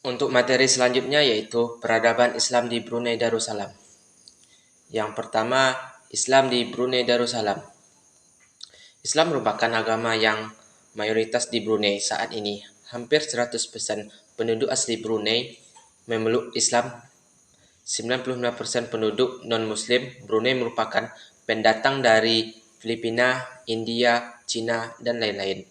Untuk materi selanjutnya yaitu peradaban Islam di Brunei Darussalam. Yang pertama, Islam di Brunei Darussalam. Islam merupakan agama yang mayoritas di Brunei saat ini. Hampir 100% penduduk asli Brunei memeluk Islam. 95% penduduk non-muslim Brunei merupakan pendatang dari Filipina, India, Cina, dan lain-lain.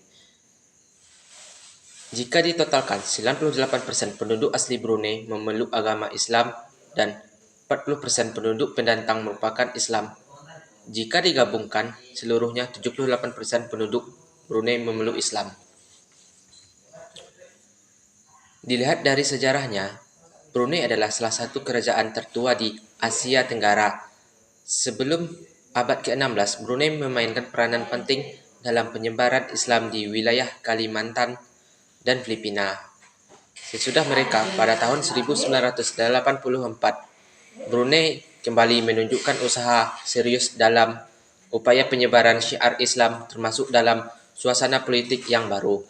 Jika ditotalkan, 98% penduduk asli Brunei memeluk agama Islam dan 40% penduduk pendatang merupakan Islam. Jika digabungkan, seluruhnya 78% penduduk Brunei memeluk Islam. Dilihat dari sejarahnya, Brunei adalah salah satu kerajaan tertua di Asia Tenggara. Sebelum abad ke-16, Brunei memainkan peranan penting dalam penyebaran Islam di wilayah Kalimantan dan Filipina. Sesudah mereka, pada tahun 1984, Brunei kembali menunjukkan usaha serius dalam upaya penyebaran syiar Islam termasuk dalam suasana politik yang baru.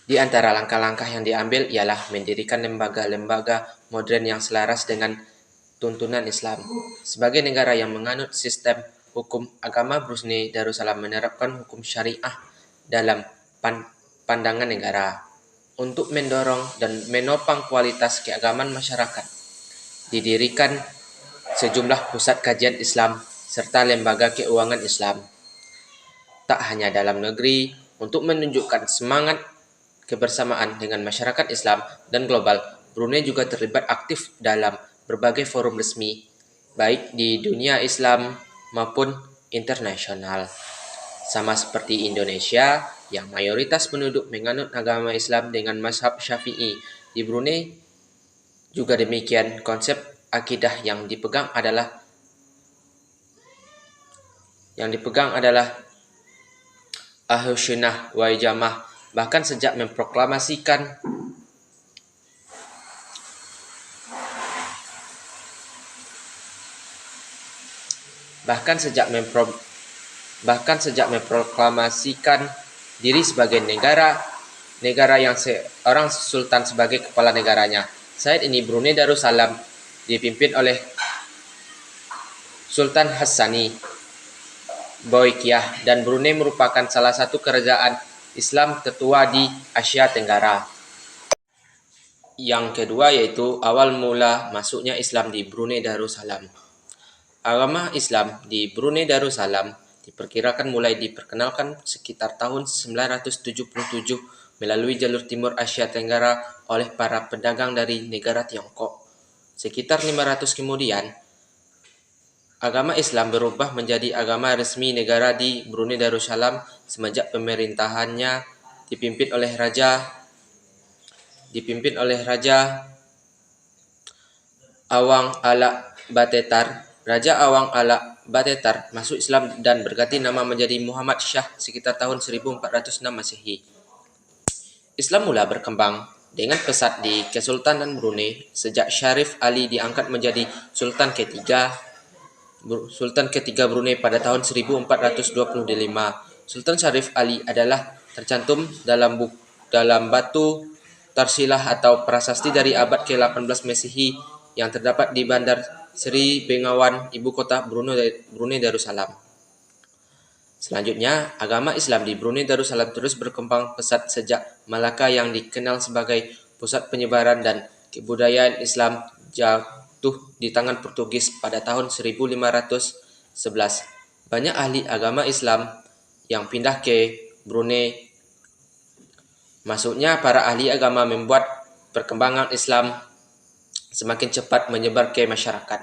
Di antara langkah-langkah yang diambil ialah mendirikan lembaga-lembaga modern yang selaras dengan tuntunan Islam. Sebagai negara yang menganut sistem hukum agama, Brunei Darussalam menerapkan hukum syariah dalam pandangan negara. Untuk mendorong dan menopang kualitas keagamaan masyarakat, didirikan sejumlah pusat kajian Islam serta lembaga keuangan Islam. Tak hanya dalam negeri, untuk menunjukkan semangat kebersamaan dengan masyarakat Islam dan global, Brunei juga terlibat aktif dalam berbagai forum resmi, baik di dunia Islam maupun internasional. Sama seperti Indonesia, yang mayoritas penduduk menganut agama Islam dengan mazhab Syafi'i, di Brunei juga demikian. Konsep akidah yang dipegang adalah Ahlus Sunnah wal Jamaah. Bahkan sejak memproklamasikan diri sebagai negara yang seorang sultan sebagai kepala negaranya. Saat ini Brunei Darussalam dipimpin oleh Sultan Hassani Bolkiah, dan Brunei merupakan salah satu kerajaan Islam tertua di Asia Tenggara. Yang kedua yaitu awal mula masuknya Islam di Brunei Darussalam. Agama Islam di Brunei Darussalam diperkirakan mulai diperkenalkan sekitar tahun 977 melalui jalur timur Asia Tenggara oleh para pedagang dari negara Tiongkok. Sekitar 500 kemudian, agama Islam berubah menjadi agama resmi negara di Brunei Darussalam semenjak pemerintahannya dipimpin oleh Awang Ala Batetar. Raja Awang Ala Batetar masuk Islam dan berganti nama menjadi Muhammad Shah sekitar tahun 1406 Masehi. Islam mula berkembang dengan pesat di Kesultanan Brunei sejak Syarif Ali diangkat menjadi Sultan ketiga Brunei pada tahun 1425. Sultan Syarif Ali adalah tercantum dalam batu tarsilah atau prasasti dari abad ke-18 Masehi yang terdapat di Bandar Seri Begawan, ibu kota Brunei Darussalam. Selanjutnya, agama Islam di Brunei Darussalam terus berkembang pesat sejak Malaka yang dikenal sebagai pusat penyebaran dan kebudayaan Islam jatuh di tangan Portugis pada tahun 1511. Banyak ahli agama Islam yang pindah ke Brunei. Masuknya para ahli agama membuat perkembangan Islam semakin cepat menyebar ke masyarakat.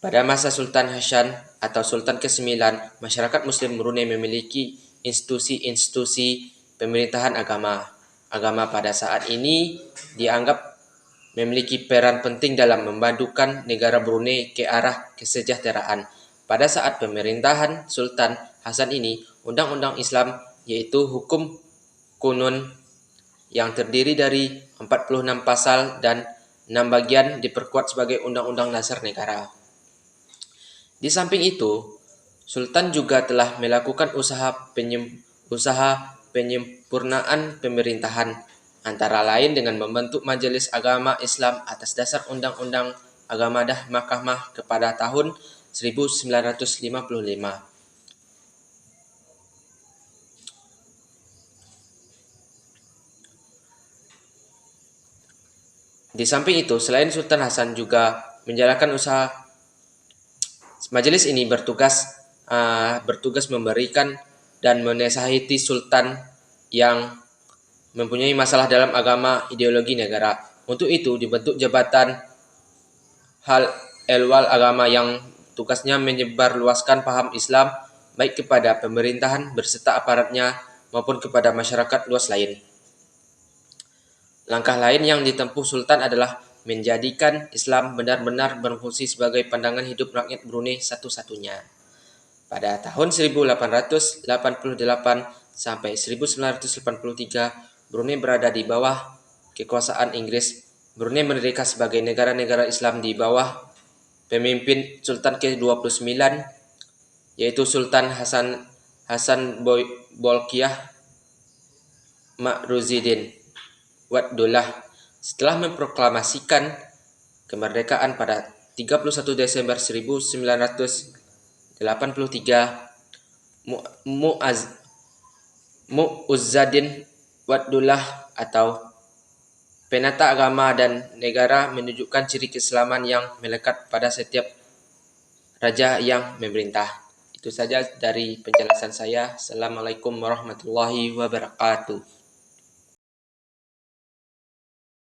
Pada masa Sultan Hasan atau Sultan ke-9, masyarakat Muslim Brunei memiliki institusi-institusi pemerintahan agama. Agama pada saat ini dianggap memiliki peran penting dalam memadukan negara Brunei ke arah kesejahteraan. Pada saat pemerintahan Sultan Hasan ini, undang-undang Islam yaitu hukum kunun yang terdiri dari 46 pasal dan 6 bagian diperkuat sebagai undang-undang dasar negara. Di samping itu, Sultan juga telah melakukan usaha penyempurnaan pemerintahan antara lain dengan membentuk Majelis Agama Islam atas dasar Undang-Undang Agama dan Mahkamah kepada tahun 1955. Di samping itu, selain Sultan Hasan juga menjalankan usaha, majelis ini bertugas memberikan dan menasihati sultan yang mempunyai masalah dalam agama ideologi negara. Untuk itu dibentuk jabatan hal ehwal agama yang tugasnya menyebarluaskan paham Islam baik kepada pemerintahan berserta aparatnya maupun kepada masyarakat luas lain. Langkah lain yang ditempuh Sultan adalah menjadikan Islam benar-benar berfungsi sebagai pandangan hidup rakyat Brunei satu-satunya. Pada tahun 1888 sampai 1983, Brunei berada di bawah kekuasaan Inggris. Brunei merdeka sebagai negara-negara Islam di bawah pemimpin Sultan ke-29, yaitu Sultan Hasan Bolkiah Makruzuddin Wad-Daulah. Setelah memproklamasikan kemerdekaan pada 31 Desember 1983, Mu'izzuddin Wad-Daulah atau penata agama dan negara menunjukkan ciri keislaman yang melekat pada setiap raja yang memerintah. Itu saja dari penjelasan saya. Assalamualaikum warahmatullahi wabarakatuh.